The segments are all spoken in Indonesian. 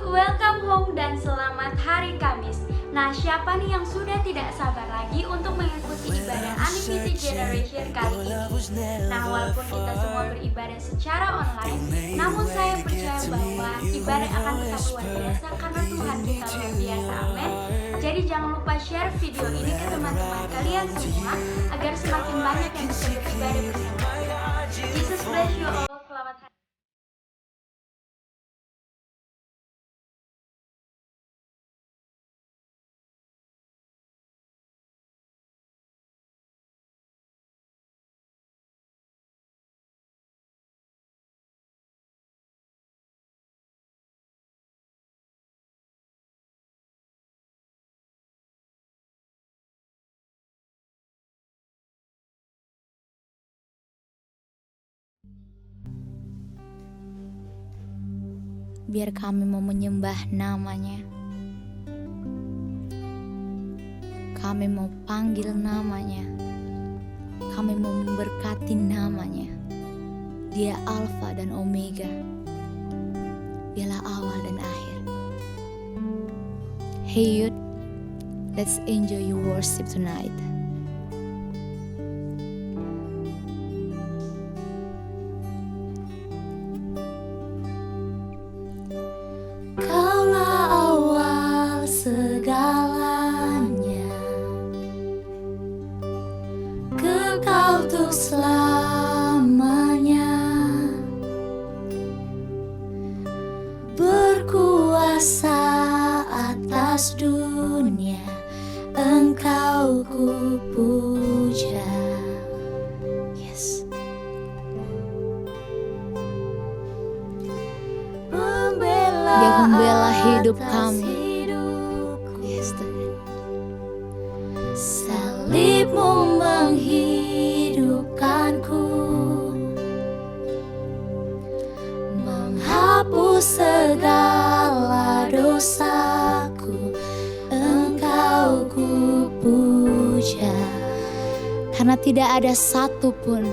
Welcome home dan selamat hari Kamis. Nah, siapa nih yang sudah tidak sabar lagi untuk mengikuti ibadah Unlimited Generation kali ini? Nah, walaupun kita semua beribadah secara online, namun saya percaya bahwa ibadah akan tetap luar biasa karena Tuhan kita luar biasa. Amin. Jadi jangan lupa share video ini ke teman-teman kalian semua agar semakin banyak yang bisa beribadah bersama. Jesus bless you all. Selamat hari. Biar kami mau menyembah namanya. Kami mau panggil namanya. Kami mau memberkati namanya. Dia Alfa dan Omega. Dialah awal dan akhir. Hey youth, let's enjoy your worship tonight. Kaulah awal segalanya, kekal untuk selamanya, berkuasa atas dunia, Engkau ku puja. Yes. Dia membela hidup kami. Yes, Tuhan. Salibmu menghidupkanku, menghapus segala dosaku, Engkau ku puja. Karena tidak ada satupun,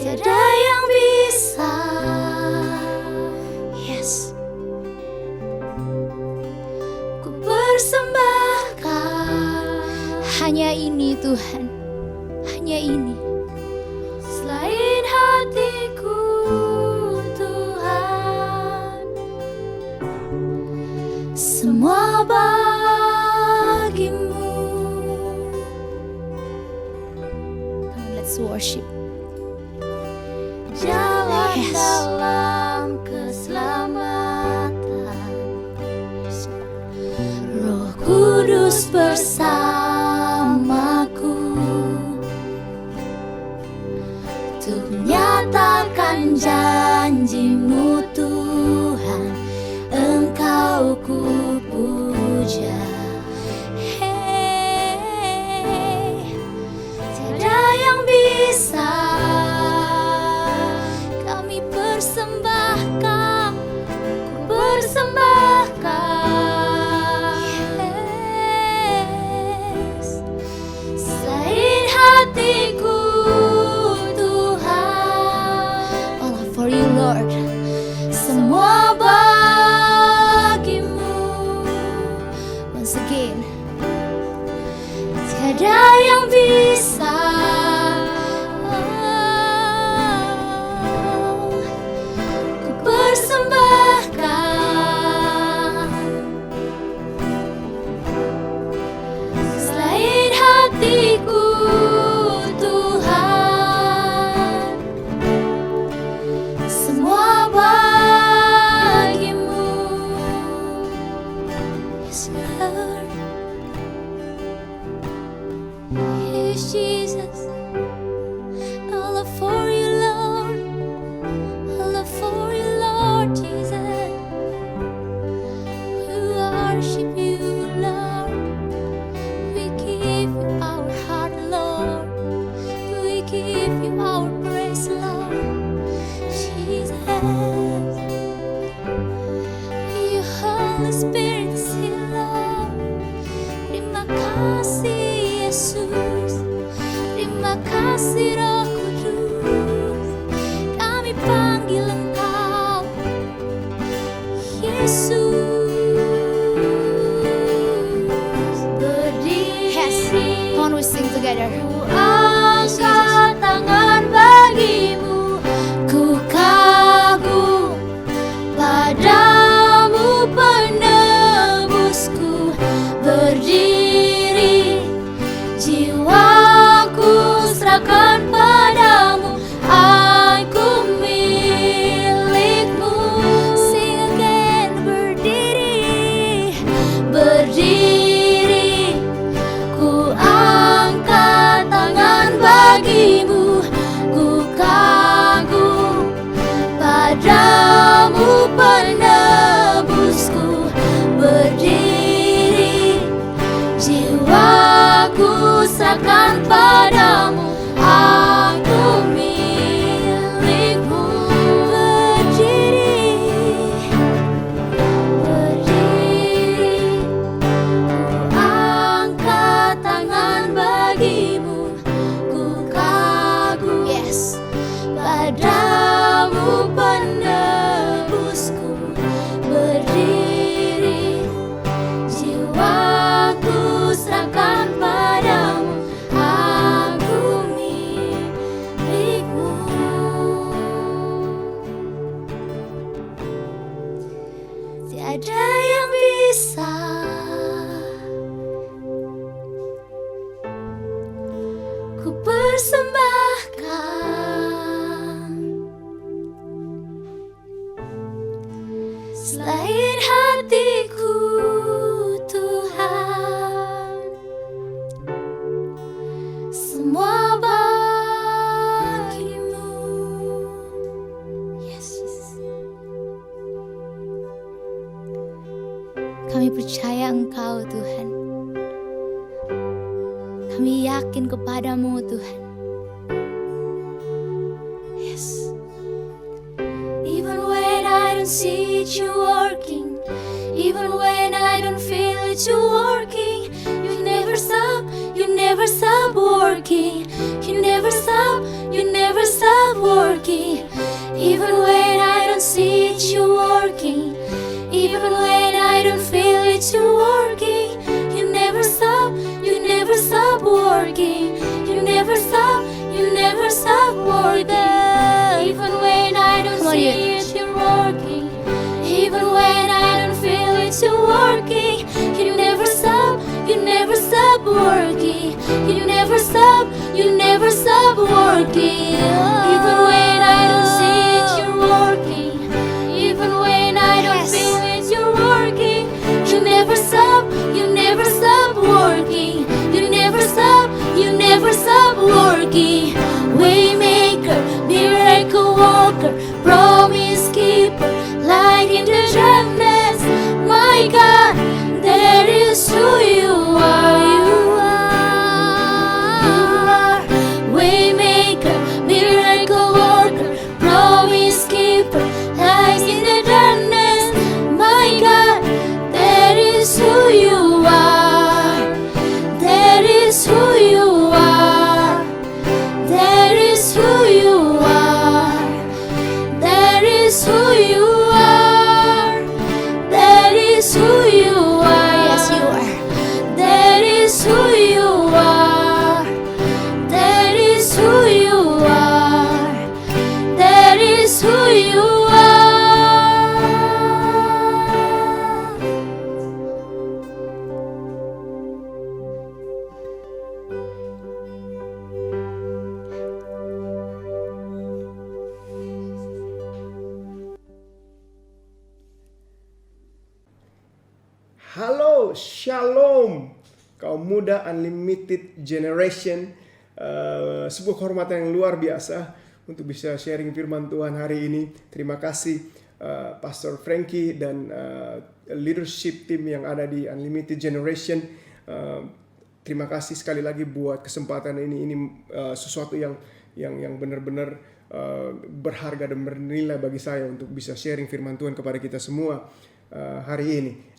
tiada yang bisa. Yes. Ku persembahkan hanya ini Tuhan, hanya ini. Selain hatiku Tuhan, semua bagimu. Come on, let's worship. Jalan dalam keselamatan, Roh Kudus bersamaku, untuk menyatakan janjimu Tuhan, Engkau ku puja. Hey, tiada yang bisa kami persembahkan, ku persembahkan. Yes. Selain hatiku Tuhan, all for you Lord, semua bagimu. Once again, tiada yang bisa. Ku Yesus berdiri. Yes, come on we sing together. Ku angkat tangan bagimu, Ku kagum padamu penebusku, berdiri jiwaku serahkan padamu, aku milikmu. Sing again, berdiri, berdiri, ku angkat tangan bagimu, ku kagum padamu penebusku, berdiri jiwaku serahkan padamu, aku milikmu. Berdiri, berdiri, ku angkat tangan bagimu, ku kagum, yes, padamu penebusku, berdiri jiwaku serahkan padamu, aku milikmu. Tiada yang bisa ku persembahkan selain hatiku, Tuhan. Semua bagimu. Yes, Jesus. Kami percaya Engkau, Tuhan. Kami yakin kepadamu, Tuhan. Yes. Even when I don't see it, you working. Even when I don't feel it, you working. You never stop, you never stop working. You never stop, you never stop working. Even when I don't see it, you working. Even when I don't feel it, you working. You never stop, you never stop working. You never stop, you never stop working. Even when I don't see it, you're working. Even when I don't feel it, you're working. You never stop, you never stop working. You never stop, you never stop working. Even when I don't see it, you're working. Even when I don't feel it, you're working. You never stop, you never stop working. You never stop, you never stop working. Waymaker, miracle worker, promise keeper, light in the darkness. My God, that is who you are. You are waymaker, miracle worker, promise keeper, light in the darkness. My God, that is who you are. That is who you are. That is who you are. That is who you are. That is who you are. Yes, you are. That is who you are. That is who you are. That is who you are. Halo, shalom, kaum muda Unlimited Generation. Sebuah kehormatan yang luar biasa untuk bisa sharing firman Tuhan hari ini. Terima kasih Pastor Frankie dan leadership team yang ada di Unlimited Generation. Terima kasih sekali lagi buat kesempatan ini. Ini sesuatu yang benar-benar berharga dan bernilai bagi saya untuk bisa sharing firman Tuhan kepada kita semua hari ini.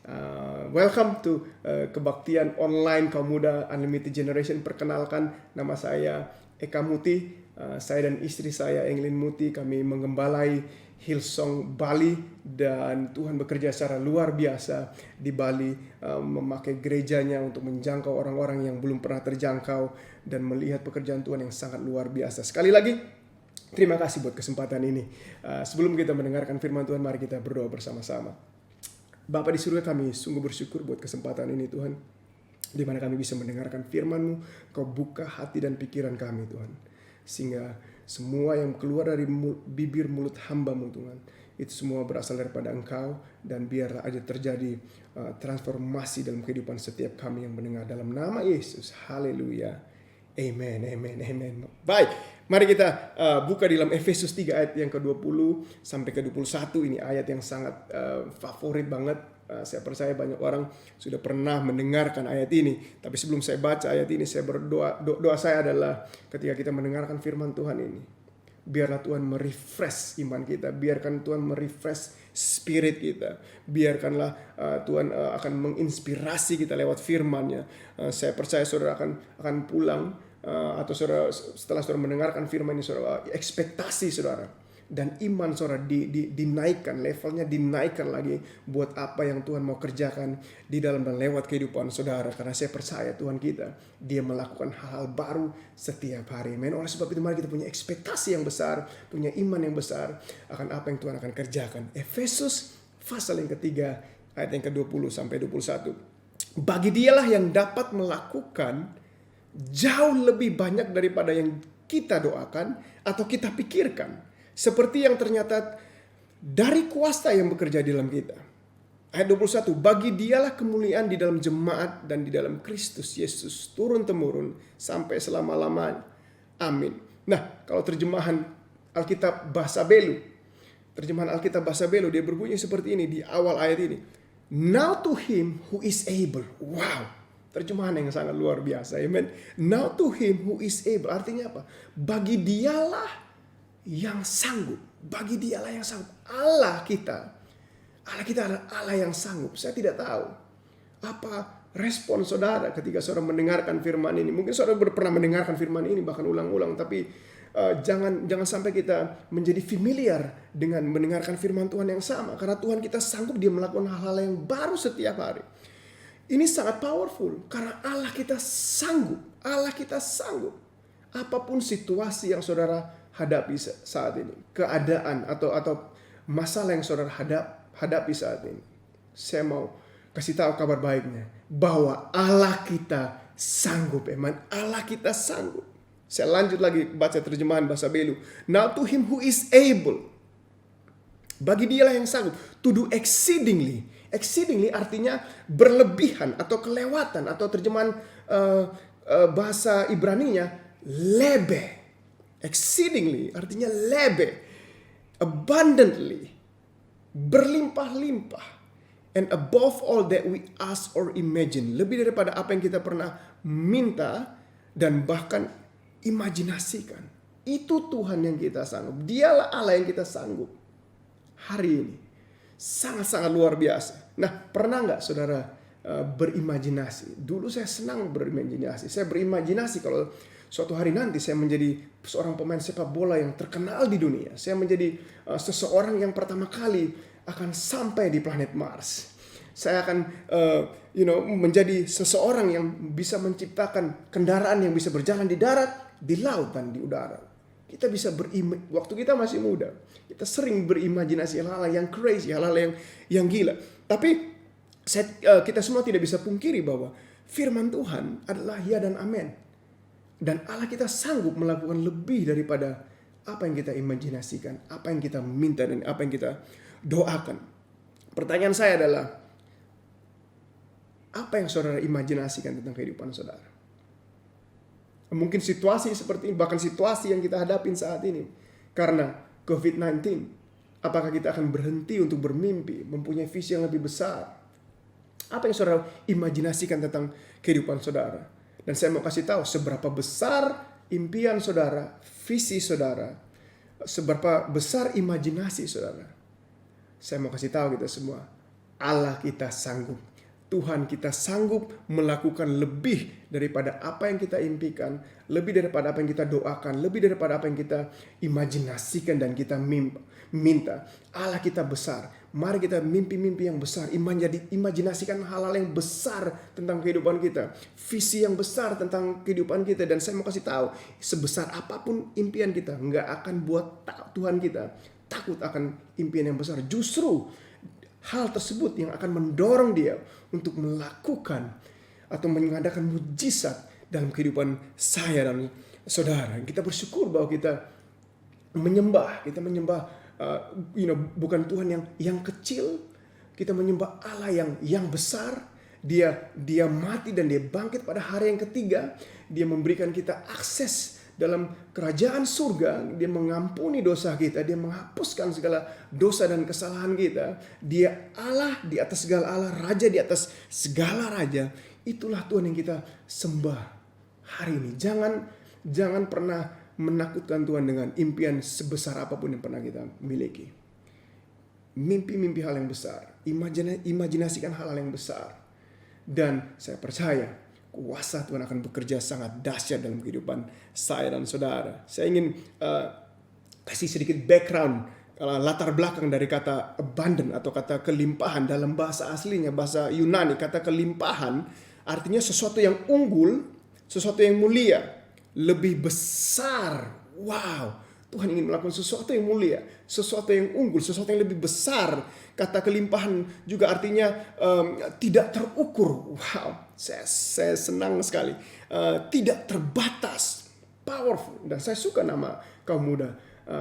Welcome to kebaktian online kaum muda Unlimited Generation. Perkenalkan, nama saya Eka Muti Saya dan istri saya, Englin Muti, kami menggembalai Hillsong Bali, dan Tuhan bekerja secara luar biasa di Bali, memakai gerejanya untuk menjangkau orang-orang yang belum pernah terjangkau dan melihat pekerjaan Tuhan yang sangat luar biasa. Sekali lagi, terima kasih buat kesempatan ini. Sebelum kita mendengarkan firman Tuhan, mari kita berdoa bersama-sama. Bapa di surga, kami sungguh bersyukur buat kesempatan ini Tuhan, di mana kami bisa mendengarkan firman-Mu. Kau buka hati dan pikiran kami Tuhan, sehingga semua yang keluar dari bibir mulut hamba-Mu Tuhan, itu semua berasal daripada Engkau, dan biarlah aja terjadi transformasi dalam kehidupan setiap kami yang mendengar, dalam nama Yesus. Haleluya. Amen, amen, amen. Baik, mari kita buka di dalam Efesus 3 ayat yang ke-20 sampai ke-21. Ini ayat yang sangat favorit banget. Saya percaya banyak orang sudah pernah mendengarkan ayat ini. Tapi sebelum saya baca ayat ini, saya berdoa. Doa saya adalah ketika kita mendengarkan firman Tuhan ini, biarlah Tuhan merefresh iman kita. Biarkan Tuhan merefresh spirit kita. Biarkanlah Tuhan akan menginspirasi kita lewat firman-Nya. Saya percaya saudara akan pulang, atau saudara setelah saudara mendengarkan firman ini, saudara ekspektasi saudara dan iman saudara dinaikkan, levelnya dinaikkan lagi buat apa yang Tuhan mau kerjakan di dalam dan lewat kehidupan saudara. Karena saya percaya Tuhan kita, Dia melakukan hal-hal baru setiap hari. Men, oleh sebab itu mari kita punya ekspektasi yang besar, punya iman yang besar akan apa yang Tuhan akan kerjakan. Efesus pasal yang ketiga ayat yang ke-20 sampai 21. Bagi Dialah yang dapat melakukan jauh lebih banyak daripada yang kita doakan atau kita pikirkan, seperti yang ternyata dari kuasa yang bekerja di dalam kita. Ayat 21, bagi Dialah kemuliaan di dalam jemaat dan di dalam Kristus Yesus turun-temurun sampai selama-lamanya. Amin. Nah, kalau terjemahan Alkitab Bahasa Belu, dia berbunyi seperti ini di awal ayat ini. Now to Him who is able. Wow, terjemahan yang sangat luar biasa. Amen. Now to Him who is able. Artinya apa? Bagi Dialah yang sanggup. Bagi Dialah yang sanggup. Allah kita adalah Allah yang sanggup. Saya tidak tahu apa respon saudara ketika saudara mendengarkan firman ini. Mungkin saudara pernah mendengarkan firman ini bahkan ulang-ulang, tapi jangan sampai kita menjadi familiar dengan mendengarkan firman Tuhan yang sama. Karena Tuhan kita sanggup, Dia melakukan hal-hal yang baru setiap hari. Ini sangat powerful karena Allah kita sanggup. Allah kita sanggup. Apapun situasi yang saudara hadapi saat ini, keadaan atau masalah yang saudara hadapi saat ini, saya mau kasih tahu kabar baiknya bahwa Allah kita sanggup. Amen. Allah kita sanggup. Saya lanjut lagi baca terjemahan Bahasa Belu. Now to Him who is able. Bagi Dialah yang sanggup to do exceedingly. Exceedingly artinya berlebihan atau kelewatan, atau terjemahan bahasa Ibraninya lebe. Exceedingly artinya lebe, abundantly, berlimpah-limpah, and above all that we ask or imagine, lebih daripada apa yang kita pernah minta dan bahkan imajinasikan. Itu Tuhan yang kita sanggup. Dialah Allah yang kita sanggup hari ini. Sangat-sangat luar biasa. Nah, pernah nggak saudara berimajinasi? Dulu saya senang berimajinasi. Saya berimajinasi kalau suatu hari nanti saya menjadi seorang pemain sepak bola yang terkenal di dunia. Saya menjadi seseorang yang pertama kali akan sampai di planet Mars. Saya akan menjadi seseorang yang bisa menciptakan kendaraan yang bisa berjalan di darat, di laut, dan di udara. Kita bisa waktu kita masih muda, kita sering berimajinasi hal-hal yang crazy, hal-hal yang gila. Tapi kita semua tidak bisa pungkiri bahwa firman Tuhan adalah ya dan amin. Dan Allah kita sanggup melakukan lebih daripada apa yang kita imajinasikan, apa yang kita minta, dan apa yang kita doakan. Pertanyaan saya adalah, apa yang saudara imajinasikan tentang kehidupan saudara? Mungkin situasi seperti ini, bahkan situasi yang kita hadapin saat ini karena COVID-19. Apakah kita akan berhenti untuk bermimpi, mempunyai visi yang lebih besar? Apa yang saudara imajinasikan tentang kehidupan saudara? Dan saya mau kasih tahu seberapa besar impian saudara, visi saudara, seberapa besar imajinasi saudara. Saya mau kasih tahu kita semua, Allah kita sanggup. Tuhan kita sanggup melakukan lebih daripada apa yang kita impikan, lebih daripada apa yang kita doakan, lebih daripada apa yang kita imajinasikan dan kita minta. Allah kita besar. Mari kita mimpi-mimpi yang besar, imajinasikan hal-hal yang besar tentang kehidupan kita, visi yang besar tentang kehidupan kita. Dan saya mau kasih tahu, sebesar apapun impian kita, nggak akan buat Tuhan kita takut akan impian yang besar. Justru hal tersebut yang akan mendorong dia untuk melakukan atau mengadakan mujizat dalam kehidupan saya dan saudara. Kita bersyukur bahwa kita menyembah bukan Tuhan yang kecil. Kita menyembah Allah yang besar. Dia mati dan dia bangkit pada hari yang ketiga. Dia memberikan kita akses dalam kerajaan surga. Dia mengampuni dosa kita. Dia menghapuskan segala dosa dan kesalahan kita. Dia Allah di atas segala Allah, Raja di atas segala raja. Itulah Tuhan yang kita sembah hari ini. Jangan pernah menakutkan Tuhan dengan impian sebesar apapun yang pernah kita miliki. Mimpi-mimpi hal yang besar. Imajinasikan hal-hal yang besar. Dan saya percaya kuasa Tuhan akan bekerja sangat dahsyat dalam kehidupan saya dan saudara. Saya ingin kasih sedikit background, latar belakang dari kata abundant atau kata kelimpahan. Dalam bahasa aslinya, bahasa Yunani, kata kelimpahan artinya sesuatu yang unggul, sesuatu yang mulia, lebih besar. Wow, Tuhan ingin melakukan sesuatu yang mulia, sesuatu yang unggul, sesuatu yang lebih besar. Kata kelimpahan juga artinya tidak terukur. Wow, saya senang sekali. Tidak terbatas, powerful. Dan saya suka nama kaum muda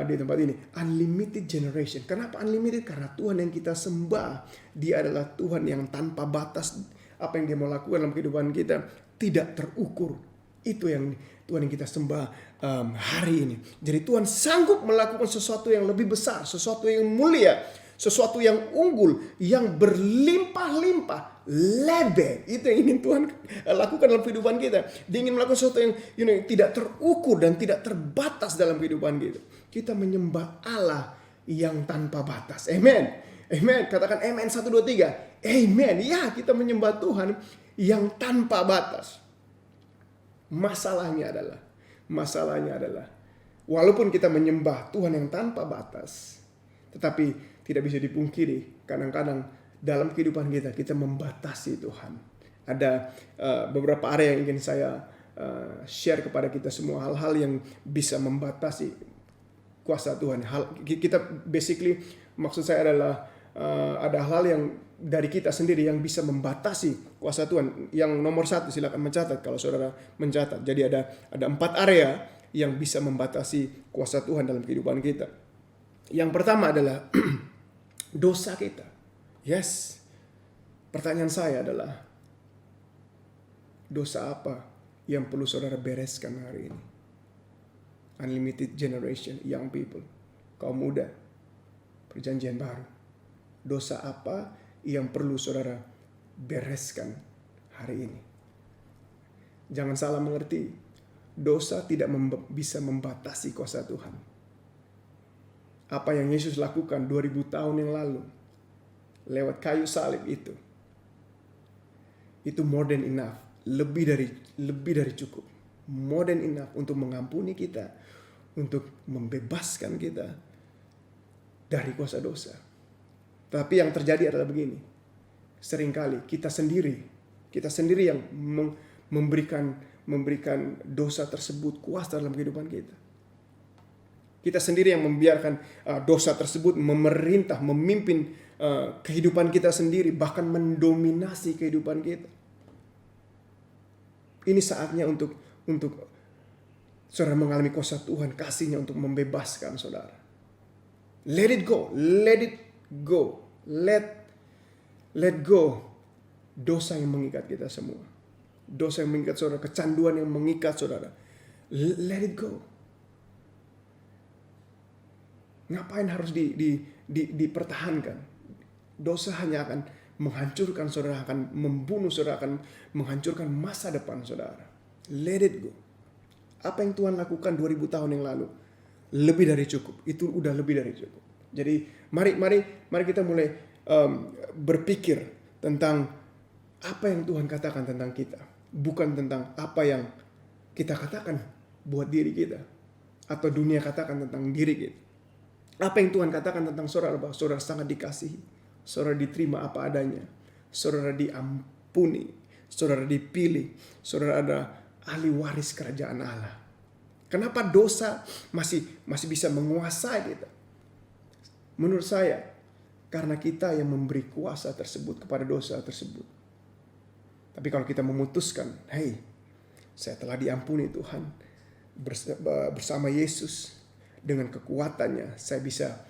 di tempat ini, unlimited generation. Kenapa unlimited? Karena Tuhan yang kita sembah, Dia adalah Tuhan yang tanpa batas. Apa yang Dia mau lakukan dalam kehidupan kita tidak terukur. Itu yang Tuhan yang kita sembah hari ini. Jadi Tuhan sanggup melakukan sesuatu yang lebih besar, sesuatu yang mulia, sesuatu yang unggul, yang berlimpah-limpah, lebar. Itu yang ingin Tuhan lakukan dalam kehidupan kita. Dia ingin melakukan sesuatu yang tidak terukur dan tidak terbatas dalam kehidupan kita. Kita menyembah Allah yang tanpa batas. Amen. Amen. Katakan amen 1, 2, 3. Amen. Ya, kita menyembah Tuhan yang tanpa batas. Masalahnya adalah walaupun kita menyembah Tuhan yang tanpa batas, tetapi tidak bisa dipungkiri kadang-kadang dalam kehidupan kita membatasi Tuhan. Ada beberapa area yang ingin saya share kepada kita semua, hal-hal yang bisa membatasi kuasa Tuhan. Kita basically, maksud saya adalah ada hal yang dari kita sendiri yang bisa membatasi kuasa Tuhan. Yang nomor 1, silakan mencatat kalau saudara mencatat. Jadi ada 4 area yang bisa membatasi kuasa Tuhan dalam kehidupan kita. Yang pertama adalah dosa kita. Yes. Pertanyaan saya adalah, dosa apa yang perlu saudara bereskan hari ini? Unlimited generation, young people, kaum muda, perjanjian baru. Dosa apa yang perlu saudara bereskan hari ini? Jangan salah mengerti, dosa tidak bisa membatasi kuasa Tuhan. Apa yang Yesus lakukan 2000 tahun yang lalu lewat kayu salib itu more than enough, lebih dari cukup, more than enough untuk mengampuni kita, untuk membebaskan kita dari kuasa dosa. Tapi yang terjadi adalah begini. Seringkali kita sendiri yang memberikan dosa tersebut kuasa dalam kehidupan kita. Kita sendiri yang membiarkan dosa tersebut memerintah, memimpin kehidupan kita sendiri, bahkan mendominasi kehidupan kita. Ini saatnya untuk saudara mengalami kuasa Tuhan, kasih-Nya untuk membebaskan saudara. Let it go. Let go dosa yang mengikat kita semua. Dosa yang mengikat saudara, kecanduan yang mengikat saudara. Let it go. Ngapain harus dipertahankan? Dosa hanya akan menghancurkan saudara, akan membunuh saudara, akan menghancurkan masa depan saudara. Let it go. Apa yang Tuhan lakukan 2000 tahun yang lalu lebih dari cukup. Itu udah lebih dari cukup. Jadi mari kita mulai berpikir tentang apa yang Tuhan katakan tentang kita, bukan tentang apa yang kita katakan buat diri kita atau dunia katakan tentang diri kita. Apa yang Tuhan katakan tentang saudara, bahwa saudara sangat dikasihi, saudara diterima apa adanya, saudara diampuni, saudara dipilih, saudara ada ahli waris kerajaan Allah. Kenapa dosa masih bisa menguasai kita? Menurut saya, karena kita yang memberi kuasa tersebut kepada dosa tersebut. Tapi kalau kita memutuskan, hey, saya telah diampuni Tuhan, bersama Yesus, dengan kekuatannya saya bisa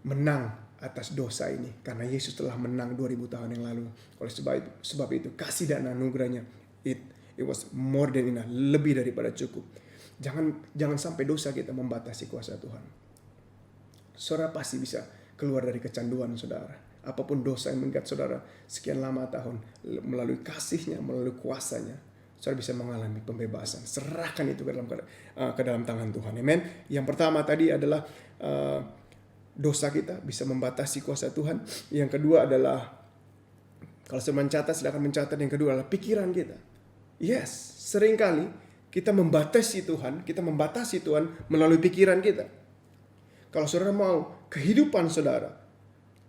menang atas dosa ini. Karena Yesus telah menang 2000 tahun yang lalu. Oleh sebab itu kasih dan anugerahnya, it was more than enough, lebih daripada cukup. Jangan sampai dosa kita membatasi kuasa Tuhan. Saudara pasti bisa keluar dari kecanduan saudara. Apapun dosa yang mengikat saudara sekian lama tahun, melalui kasihnya, melalui kuasanya, saudara bisa mengalami pembebasan. Serahkan itu ke dalam tangan Tuhan. Amen. Yang pertama tadi adalah dosa kita bisa membatasi kuasa Tuhan. Yang kedua adalah, kalau saya mencatat, silakan mencatat. Yang kedua adalah pikiran kita. Yes, seringkali kita membatasi Tuhan melalui pikiran kita. Kalau saudara mau kehidupan saudara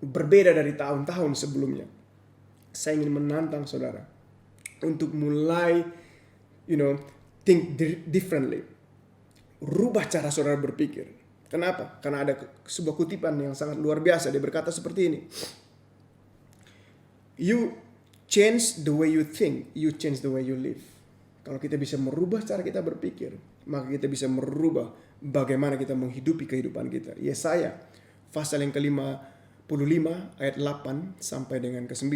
berbeda dari tahun-tahun sebelumnya, saya ingin menantang saudara untuk mulai think differently. Rubah cara saudara berpikir. Kenapa? Karena ada sebuah kutipan yang sangat luar biasa. Dia berkata seperti ini. You change the way you think, you change the way you live. Kalau kita bisa merubah cara kita berpikir, maka kita bisa merubah bagaimana kita menghidupi kehidupan kita. Yesaya pasal yang ke-55 ayat 8 sampai dengan ke-9.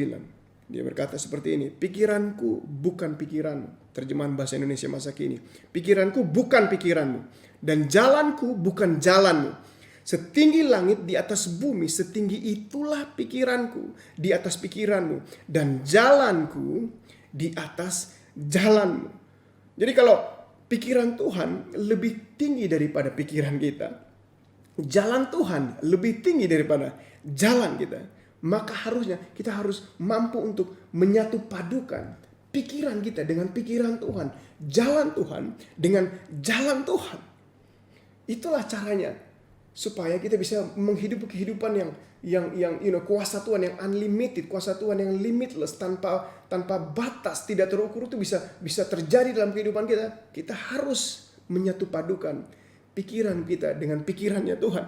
Dia berkata seperti ini, pikiranku bukan pikiranmu. Terjemahan bahasa Indonesia masa kini. Pikiranku bukan pikiranmu, dan jalanku bukan jalanmu. Setinggi langit di atas bumi, setinggi itulah pikiranku di atas pikiranmu, dan jalanku di atas jalanmu. Jadi kalau pikiran Tuhan lebih tinggi daripada pikiran kita, jalan Tuhan lebih tinggi daripada jalan kita, maka harusnya kita harus mampu untuk menyatu padukan pikiran kita dengan pikiran Tuhan, jalan Tuhan dengan jalan Tuhan. Itulah caranya supaya kita bisa menghidupi kehidupan yang kuasa Tuhan yang unlimited, kuasa Tuhan yang limitless, tanpa batas, tidak terukur, itu bisa terjadi dalam kehidupan kita. Kita harus menyatu padukan pikiran kita dengan pikirannya Tuhan.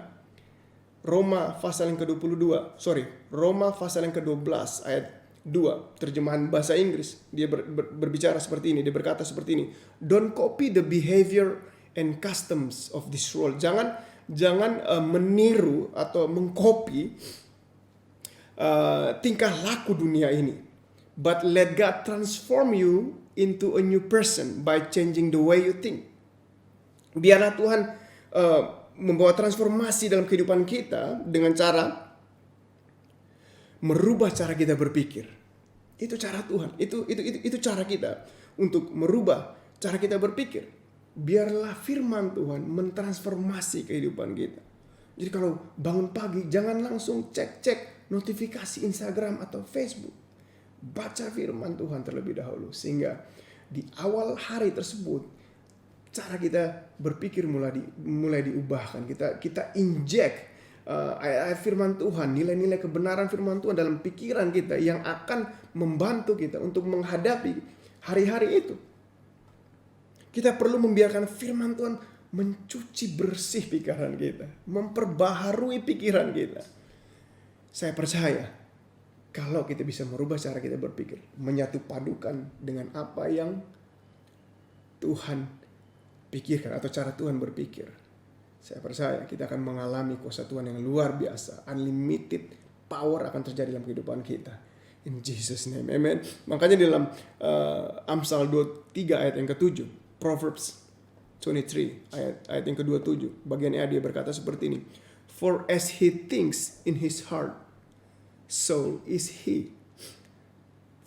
Roma pasal yang ke-12 ayat 2, terjemahan bahasa Inggris. Dia berbicara seperti ini, dia berkata seperti ini. Don't copy the behavior and customs of this world. Jangan meniru atau mengkopi tingkah laku dunia ini. But let God transform you into a new person by changing the way you think. Biarlah Tuhan membawa transformasi dalam kehidupan kita dengan cara merubah cara kita berpikir. Itu cara Tuhan. Itu cara kita untuk merubah cara kita berpikir. Biarlah firman Tuhan mentransformasi kehidupan kita. Jadi kalau bangun pagi, jangan langsung cek notifikasi Instagram atau Facebook. Baca firman Tuhan terlebih dahulu, sehingga di awal hari tersebut cara kita berpikir mulai diubahkan. Kita injek ayat-ayat firman Tuhan, nilai-nilai kebenaran firman Tuhan dalam pikiran kita yang akan membantu kita untuk menghadapi hari-hari itu. Kita perlu membiarkan firman Tuhan mencuci bersih pikiran kita, memperbaharui pikiran kita. Saya percaya kalau kita bisa merubah cara kita berpikir, menyatu padukan dengan apa yang Tuhan pikirkan atau cara Tuhan berpikir, saya percaya kita akan mengalami kuasa Tuhan yang luar biasa. Unlimited power akan terjadi dalam kehidupan kita. In Jesus name, amen. Makanya dalam Amsal 23 ayat yang ke-7, Proverbs 23 ayat yang ke-27, bagian A, dia berkata seperti ini. For as he thinks in his heart, so is he.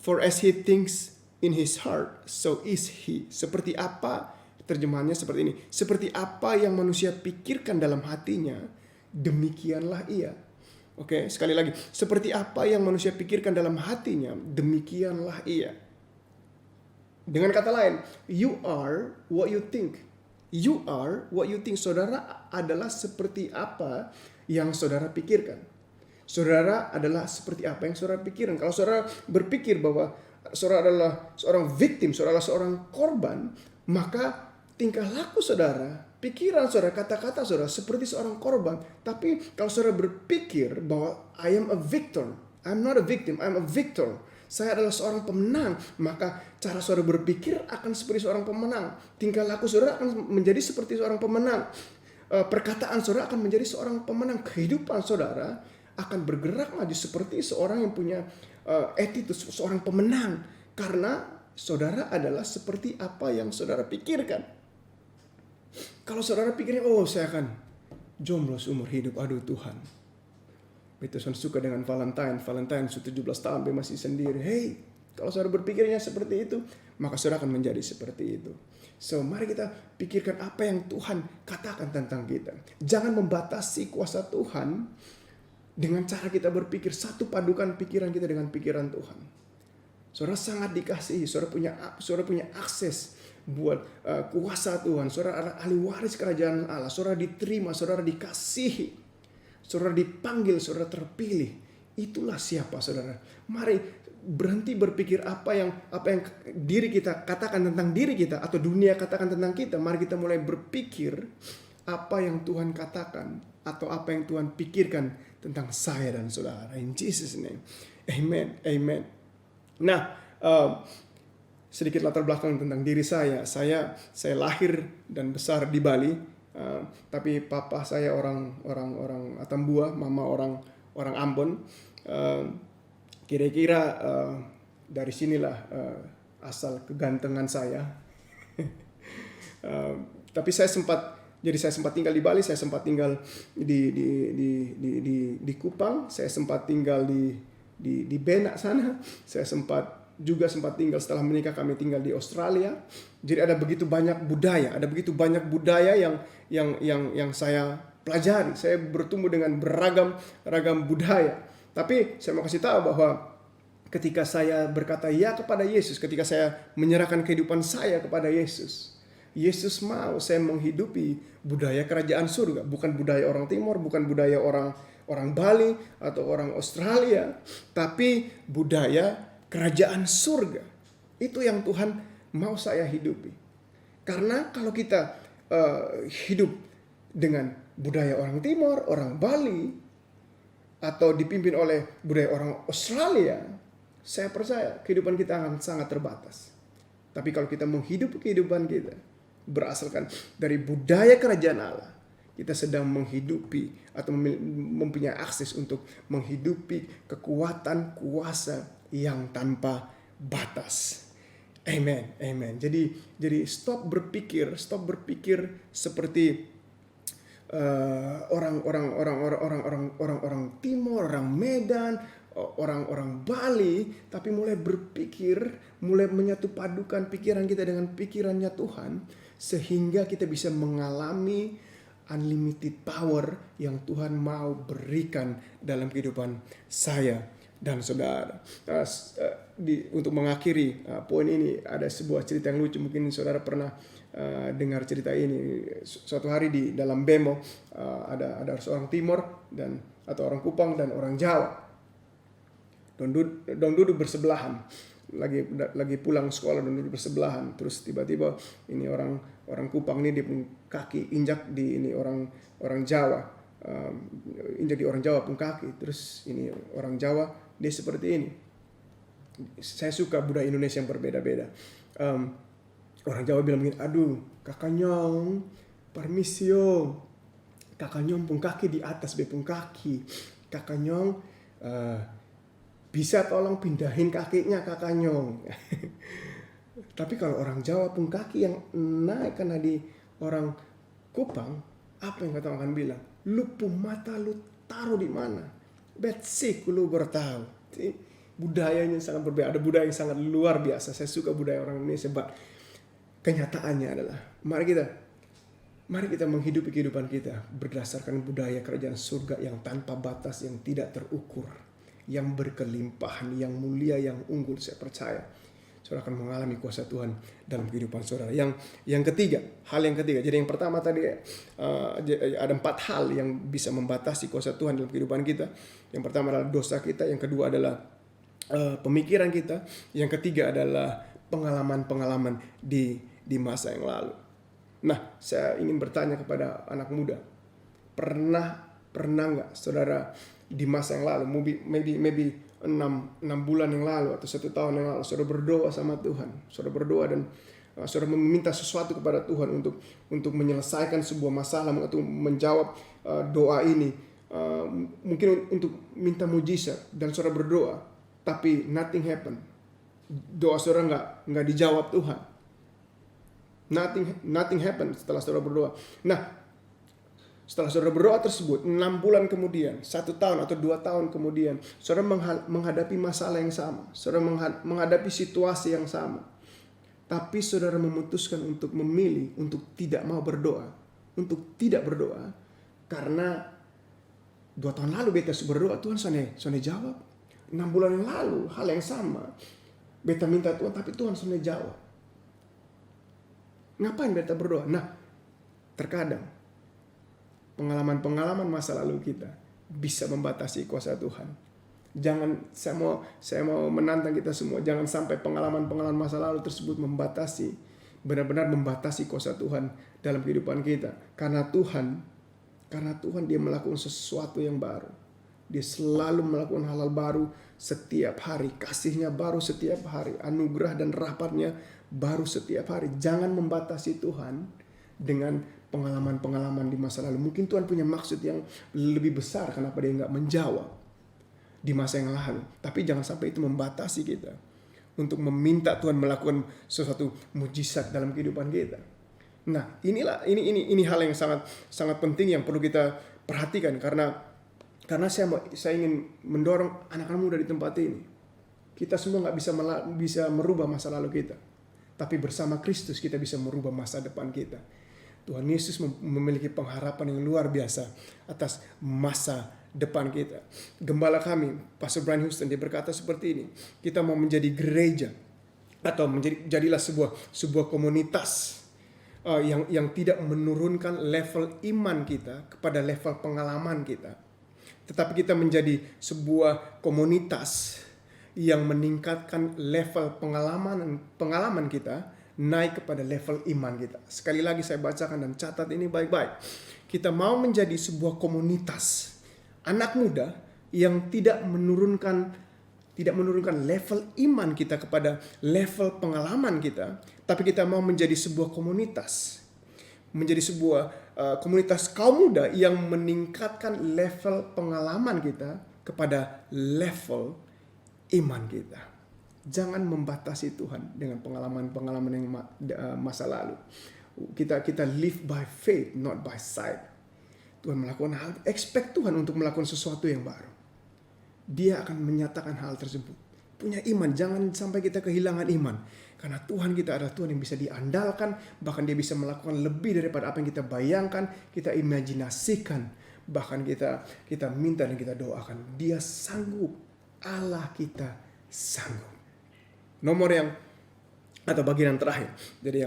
For as he thinks in his heart, so is he. Seperti apa, terjemahannya seperti ini. Seperti apa yang manusia pikirkan dalam hatinya, demikianlah ia. Oke, sekali lagi, seperti apa yang manusia pikirkan dalam hatinya, demikianlah ia. Dengan kata lain, you are what you think. You are what you think. Saudara adalah seperti apa yang saudara pikirkan. Saudara adalah seperti apa yang saudara pikirkan. Kalau saudara berpikir bahwa saudara adalah seorang victim, saudara adalah seorang korban, maka tingkah laku saudara, pikiran saudara, kata-kata saudara seperti seorang korban. Tapi kalau saudara berpikir bahwa I am a victor, I'm not a victim, I'm a victor, saya adalah seorang pemenang, maka cara saudara berpikir akan seperti seorang pemenang. Tingkah laku saudara akan menjadi seperti seorang pemenang. Perkataan saudara akan menjadi seorang pemenang. Kehidupan saudara akan bergerak maju seperti seorang yang punya attitude, seorang pemenang. Karena saudara adalah seperti apa yang saudara pikirkan. Kalau saudara pikirnya, oh saya akan jomblo seumur hidup, aduh Tuhan. Peterson suka dengan Valentine sudah 17 tahun dia masih sendiri. Hey, kalau saudara berpikirnya seperti itu, maka saudara akan menjadi seperti itu. So, mari kita pikirkan apa yang Tuhan katakan tentang kita. Jangan membatasi kuasa Tuhan dengan cara kita berpikir. Satu, padukan pikiran kita dengan pikiran Tuhan. Saudara sangat dikasihi, saudara punya akses buat kuasa Tuhan. Saudara adalah ahli waris kerajaan Allah. Saudara diterima, saudara dikasihi, saudara dipanggil, saudara terpilih. Itulah siapa saudara. Mari berhenti berpikir apa yang diri kita katakan tentang diri kita atau dunia katakan tentang kita. Mari kita mulai berpikir apa yang Tuhan katakan atau apa yang Tuhan pikirkan tentang saya dan saudara. In Jesus name. Amen. Amen. Nah, sedikit latar belakang tentang diri saya. Saya lahir dan besar di Bali, tapi papa saya orang Atambua, mama orang Ambon. Kira-kira dari sinilah asal kegantengan saya. Tapi saya sempat tinggal di Bali, saya sempat tinggal di Kupang, saya sempat tinggal di Benak sana, saya sempat tinggal setelah menikah, kami tinggal di Australia. Jadi ada begitu banyak budaya yang saya pelajari. Saya bertumbuh dengan beragam budaya. Tapi saya mau kasih tahu bahwa ketika saya berkata ya kepada Yesus, ketika saya menyerahkan kehidupan saya kepada Yesus, Yesus mau saya menghidupi budaya kerajaan surga, bukan budaya orang Timur, bukan budaya orang Bali atau orang Australia, tapi budaya kerajaan surga. Itu yang Tuhan mau saya hidupi. Karena kalau kita hidup dengan budaya orang Timur, orang Bali, atau dipimpin oleh budaya orang Australia, saya percaya kehidupan kita akan sangat terbatas. Tapi kalau kita menghidupi kehidupan kita berasalkan dari budaya kerajaan Allah, kita sedang menghidupi atau mempunyai akses untuk menghidupi kekuatan kuasa yang tanpa batas. Amen, amen. Jadi stop berpikir seperti orang Timur, orang Medan, orang Bali, tapi mulai berpikir, mulai menyatu padukan pikiran kita dengan pikirannya Tuhan, sehingga kita bisa mengalami unlimited power yang Tuhan mau berikan dalam kehidupan saya dan saudara. Untuk mengakhiri poin ini, ada sebuah cerita yang lucu, mungkin saudara pernah dengar cerita ini. Suatu hari di dalam bemo ada seorang Timur atau orang Kupang dan orang Jawa. Dong duduk bersebelahan. Lagi pulang sekolah dan duduk bersebelahan. Terus tiba-tiba ini orang Kupang ini dia pun kaki injak di ini orang Jawa. Injak di orang Jawa pun kaki. Terus ini orang Jawa dia seperti ini. Saya suka budaya Indonesia yang berbeda-beda. Orang Jawa bilang begini, aduh kakak nyong, permisio, kakak nyong pun kaki di atas bepung kaki, kakak nyong bisa tolong pindahin kakinya kakak nyong. Tapi kalau orang Jawa pun kaki yang naik karena di orang Kupang, apa yang kata orang bilang, lu pun mata lu taruh di mana? Betsik lu bertahu. Budayanya sangat berbeda, ada budaya yang sangat luar biasa. Saya suka budaya orang Indonesia, kenyataannya adalah, mari kita Mari kita menghidupi kehidupan kita berdasarkan budaya kerajaan surga yang tanpa batas, yang tidak terukur, yang berkelimpahan, yang mulia, yang unggul. Saya percaya saudara akan mengalami kuasa Tuhan dalam kehidupan saudara. Yang ketiga, hal yang ketiga. Jadi yang pertama tadi ada 4 hal yang bisa membatasi kuasa Tuhan dalam kehidupan kita. Yang pertama adalah dosa kita, yang kedua adalah pemikiran kita, yang ketiga adalah pengalaman-pengalaman di masa yang lalu. Nah, saya ingin bertanya kepada anak muda, pernah nggak saudara di masa yang lalu, maybe 6 bulan yang lalu atau 1 tahun yang lalu, saudara berdoa sama Tuhan, saudara berdoa dan saudara meminta sesuatu kepada Tuhan untuk menyelesaikan sebuah masalah, atau menjawab doa ini, mungkin untuk minta mujizat, dan saudara berdoa, tapi nothing happen, doa saudara nggak dijawab Tuhan. Nothing happen setelah saudara berdoa. Nah, setelah saudara berdoa tersebut, 6 bulan kemudian, 1 tahun atau 2 tahun kemudian, saudara menghadapi masalah yang sama, saudara menghadapi situasi yang sama, tapi saudara memutuskan untuk memilih untuk tidak mau berdoa, untuk tidak berdoa, karena 2 tahun lalu beta berdoa, Tuhan sone jawab. 6 bulan yang lalu hal yang sama, beta minta Tuhan, tapi Tuhan sone jawab. Ngapain beta berdoa? Nah, terkadang pengalaman-pengalaman masa lalu kita bisa membatasi kuasa Tuhan. Jangan, saya mau menantang kita semua, jangan sampai pengalaman-pengalaman masa lalu tersebut benar-benar membatasi kuasa Tuhan dalam kehidupan kita. Karena Tuhan Dia melakukan sesuatu yang baru. Dia selalu melakukan hal-hal baru setiap hari. Kasih-Nya baru setiap hari. Anugerah dan rahmat-Nya baru setiap hari. Jangan membatasi Tuhan dengan pengalaman-pengalaman di masa lalu. Mungkin Tuhan punya maksud yang lebih besar kenapa Dia nggak menjawab di masa yang lalu. Tapi jangan sampai itu membatasi kita untuk meminta Tuhan melakukan sesuatu mujizat dalam kehidupan kita. Nah, ini hal yang sangat penting yang perlu kita perhatikan, karena saya ingin mendorong anak-anak muda di tempat ini. Kita semua nggak bisa merubah masa lalu kita. Tapi bersama Kristus kita bisa merubah masa depan kita. Tuhan Yesus memiliki pengharapan yang luar biasa atas masa depan kita. Gembala kami, Pastor Brian Houston, dia berkata seperti ini. Kita mau menjadi gereja atau jadilah sebuah komunitas yang tidak menurunkan level iman kita kepada level pengalaman kita. Tetapi kita menjadi sebuah komunitas yang meningkatkan level pengalaman kita naik kepada level iman kita. Sekali lagi saya bacakan dan catat ini baik-baik. Kita mau menjadi sebuah komunitas anak muda yang tidak menurunkan level iman kita kepada level pengalaman kita, tapi kita mau menjadi sebuah komunitas. Menjadi sebuah komunitas kaum muda yang meningkatkan level pengalaman kita kepada level iman kita. Jangan membatasi Tuhan dengan pengalaman-pengalaman yang masa lalu. Kita live by faith, not by sight. Tuhan melakukan hal, expect Tuhan untuk melakukan sesuatu yang baru. Dia akan menyatakan hal tersebut. Punya iman, jangan sampai kita kehilangan iman. Karena Tuhan kita adalah Tuhan yang bisa diandalkan, bahkan Dia bisa melakukan lebih daripada apa yang kita bayangkan, kita imajinasikan, bahkan kita minta dan kita doakan. Dia sanggup, Allah kita sanggup. Bagian yang terakhir. Jadi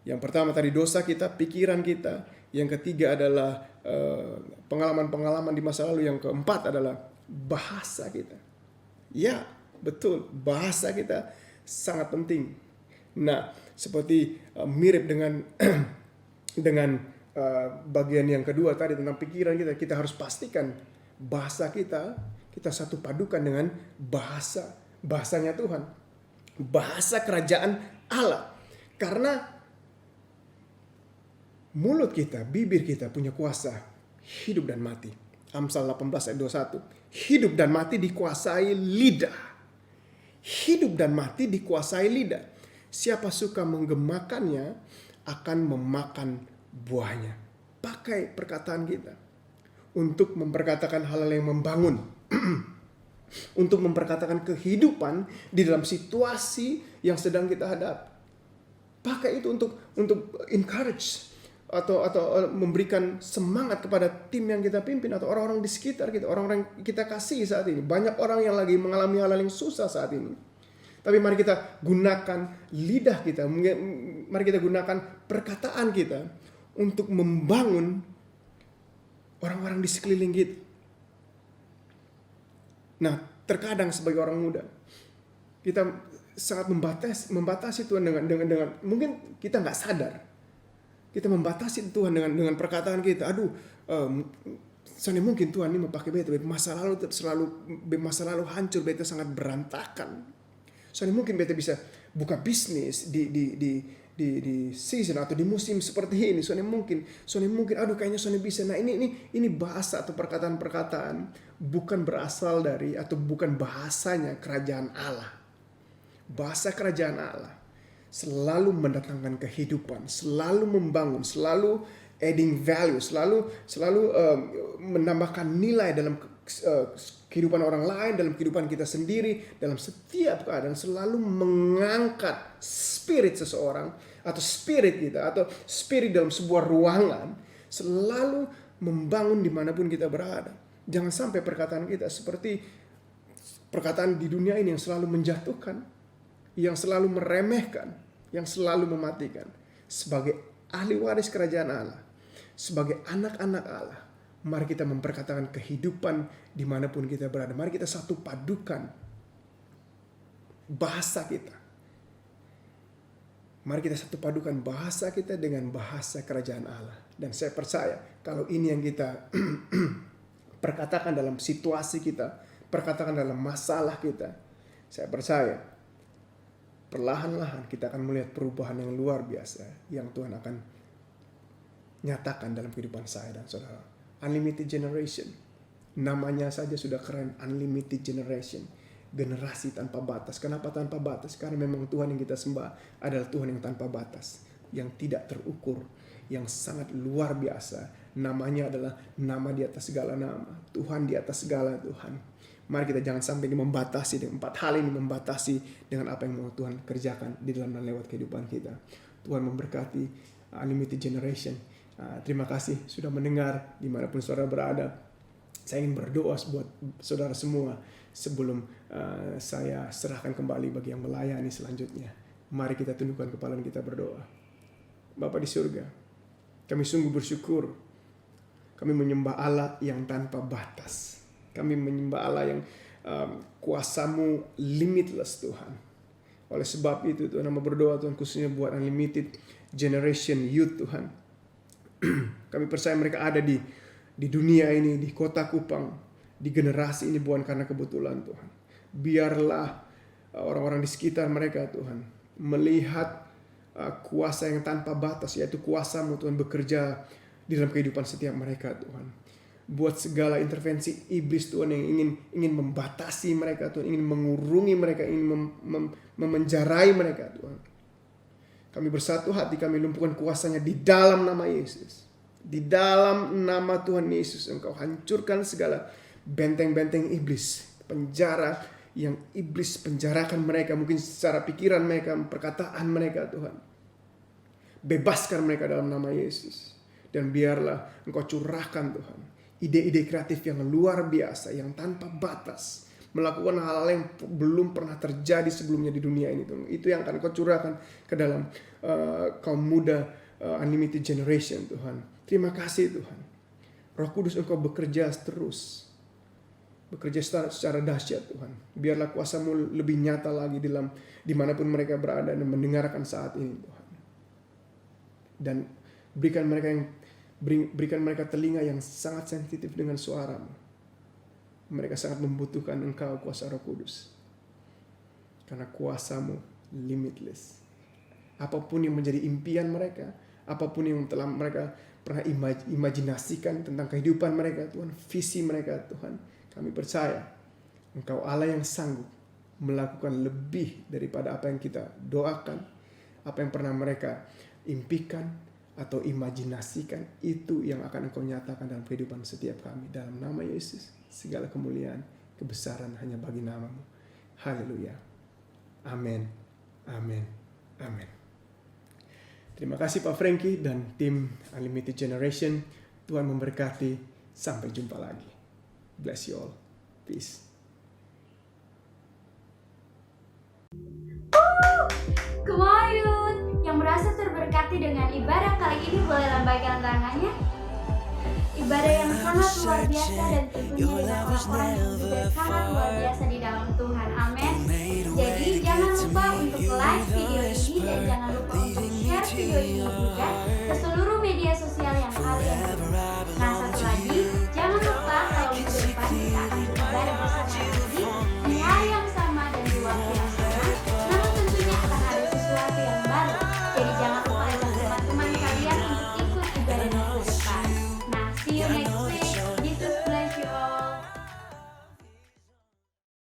yang pertama tadi dosa kita, pikiran kita. Yang ketiga adalah pengalaman-pengalaman di masa lalu. Yang keempat adalah bahasa kita. Ya, betul. Bahasa kita sangat penting. Nah, seperti mirip dengan bagian yang kedua tadi tentang pikiran kita. Kita harus pastikan bahasa kita satu padukan dengan bahasanya Tuhan. Bahasa kerajaan Allah. Karena mulut kita, bibir kita punya kuasa hidup dan mati. Amsal 18 ayat 21. Hidup dan mati dikuasai lidah. Hidup dan mati dikuasai lidah. Siapa suka menggemakannya akan memakan buahnya. Pakai perkataan kita untuk memperkatakan hal-hal yang membangun. Untuk memperkatakan kehidupan di dalam situasi yang sedang kita hadapi. Pakai itu untuk encourage, memberikan semangat kepada tim yang kita pimpin atau orang-orang di sekitar kita, orang-orang yang kita kasih saat ini. Banyak orang yang lagi mengalami hal-hal yang susah saat ini. Tapi mari kita gunakan lidah kita, mari kita gunakan perkataan kita untuk membangun orang-orang di sekeliling kita. Nah, terkadang sebagai orang muda, kita sangat membatasi Tuhan dengan mungkin kita nggak sadar. Kita membatasi Tuhan dengan perkataan kita. Soalnya mungkin Tuhan ini memakai beta masa lalu hancur, beta sangat berantakan. Soalnya mungkin beta bisa buka bisnis di season atau di musim seperti ini. Soalnya mungkin kayaknya soalnya bisa. Nah, ini bahasa atau perkataan-perkataan bukan berasal dari atau bukan bahasanya kerajaan Allah. Bahasa kerajaan Allah selalu mendatangkan kehidupan, selalu membangun, selalu adding value, selalu menambahkan nilai dalam kehidupan orang lain, dalam kehidupan kita sendiri, dalam setiap keadaan, selalu mengangkat spirit seseorang atau spirit kita atau spirit dalam sebuah ruangan, selalu membangun dimanapun kita berada. Jangan sampai perkataan kita seperti perkataan di dunia ini yang selalu menjatuhkan, yang selalu meremehkan, yang selalu mematikan. Sebagai ahli waris kerajaan Allah, sebagai anak-anak Allah, mari kita memperkatakan kehidupan dimanapun kita berada. Mari kita satu padukan bahasa kita. Mari kita satu padukan bahasa kita dengan bahasa kerajaan Allah. Dan saya percaya kalau ini yang kita perkatakan dalam situasi kita, perkatakan dalam masalah kita, saya percaya perlahan-lahan kita akan melihat perubahan yang luar biasa yang Tuhan akan nyatakan dalam kehidupan saya dan saudara. Unlimited generation, namanya saja sudah keren. Unlimited generation, generasi tanpa batas. Kenapa tanpa batas? Karena memang Tuhan yang kita sembah adalah Tuhan yang tanpa batas, yang tidak terukur, yang sangat luar biasa. Namanya adalah nama di atas segala nama, Tuhan di atas segala Tuhan. Mari kita jangan sampai ini membatasi dengan 4 hal ini, membatasi dengan apa yang mau Tuhan kerjakan di dalam dan lewat kehidupan kita. Tuhan memberkati Unlimited Generation. Terima kasih sudah mendengar dimanapun saudara berada. Saya ingin berdoa buat saudara semua sebelum saya serahkan kembali bagi yang melayani selanjutnya. Mari kita tundukkan kepala kita berdoa. Bapa di surga, kami sungguh bersyukur. Kami menyembah Allah yang tanpa batas. Kami menyembah Allah yang kuasa-Mu limitless Tuhan. Oleh sebab itu Tuhan, nama berdoa Tuhan khususnya buat Unlimited Generation Youth Tuhan. Kami percaya mereka ada di dunia ini, di kota Kupang, di generasi ini bukan karena kebetulan Tuhan. Biarlah orang-orang di sekitar mereka Tuhan melihat kuasa yang tanpa batas, yaitu kuasa-Mu Tuhan bekerja di dalam kehidupan setiap mereka Tuhan. Buat segala intervensi iblis Tuhan yang ingin membatasi mereka Tuhan, ingin mengurungi mereka, ingin memenjarai mereka Tuhan. Kami bersatu hati, kami lumpuhkan kuasanya di dalam nama Yesus. Di dalam nama Tuhan Yesus, Engkau hancurkan segala benteng-benteng iblis, penjara yang iblis penjarakan mereka, mungkin secara pikiran mereka, perkataan mereka Tuhan. Bebaskan mereka dalam nama Yesus. Dan biarlah Engkau curahkan Tuhan ide-ide kreatif yang luar biasa, yang tanpa batas, melakukan hal-hal yang belum pernah terjadi sebelumnya di dunia ini Tuhan. Itu yang akan Engkau curahkan ke dalam kaum muda Unlimited Generation Tuhan. Terima kasih Tuhan. Roh Kudus Engkau bekerja terus, bekerja secara dahsyat Tuhan. Biarlah kuasa-Mu lebih nyata lagi dimanapun mereka berada dan mendengarkan saat ini Tuhan. Dan berikan mereka telinga yang sangat sensitif dengan suara-Mu. Mereka sangat membutuhkan Engkau, kuasa Roh Kudus. Karena kuasa-Mu limitless. Apapun yang menjadi impian mereka, apapun yang telah mereka pernah imajinasikan tentang kehidupan mereka Tuhan, visi mereka Tuhan, kami percaya Engkau Allah yang sanggup melakukan lebih daripada apa yang kita doakan, apa yang pernah mereka impikan atau imajinasikan. Itu yang akan Engkau nyatakan dalam kehidupan setiap kami. Dalam nama Yesus, segala kemuliaan, kebesaran hanya bagi nama-Mu. Haleluya. Amin. Amin. Amin. Terima kasih Pak Frankie dan tim Unlimited Generation. Tuhan memberkati. Sampai jumpa lagi. Bless you all. Peace. Come on youth! Yang merasa terberkati dengan ibadah kali ini boleh lambaikan tangannya. Ibadah yang sangat luar biasa dan tentunya dengan orang-orang yang juga sangat luar biasa di dalam Tuhan. Amin. Jadi jangan lupa untuk like video ini dan jangan lupa untuk share video ini juga ke seluruh media sosial yang kalian punya. Nah